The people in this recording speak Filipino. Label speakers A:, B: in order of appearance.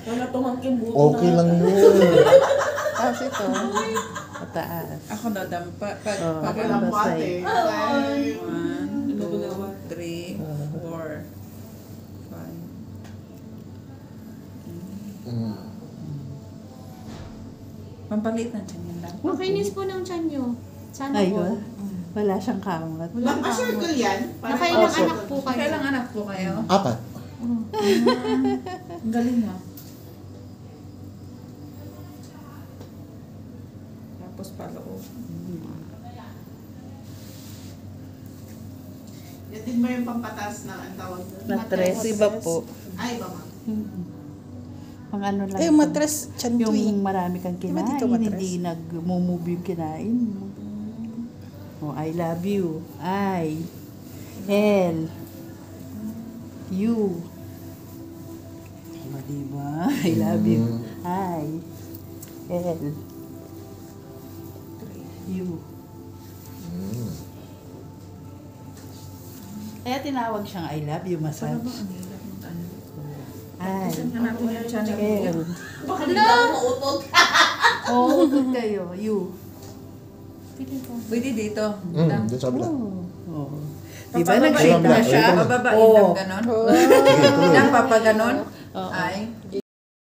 A: Wala tumangking buto
B: Okay lang yun.
C: Tapos ito, pataas.
D: Ako na dampa. Pag
C: Walang
E: Pate.
D: 1, 2, 3, 4, 5.
B: Mm.
D: Pampaliit na dyan yun lang.
F: Makinis po ng tiyan nyo. Sana po.
C: Ayun. Wala siyang kamot.
F: Wala pa.
E: Circle yan.
F: Nakailang anak po kayo?
D: Kailang anak po kayo?
B: 4.
D: Ang galing mo. Tapos paloob.
E: Yan din mo yung pampatas na ang tawag doon.
C: Matres.
G: Iba po.
E: Ay, ba ma?
C: Pang ano lang.
G: Eh, yung matres, tiyan to eh.
C: Yung marami kang
G: Di ba
C: kinain,
G: dito mattres?
C: hindi nag-move yung kinain mo. Oh, I love you. I. L. You. Diba? I love you. I. L. You. Kaya tinawag siyang I love you massage. I.
D: Hanapin yung channel mo.
C: L.
A: Baka hindi ako mautot.
C: Oh, good kayo. You.
D: Pwede dito.
B: Doon sa kabila.
C: Oh.
D: Diba
C: Diba
D: nag-shake
C: nag-shake na
B: Ayun
C: siya?
B: lang.
D: Pababain
C: Oo.
D: lang ganon. Lang papaganon. Ay.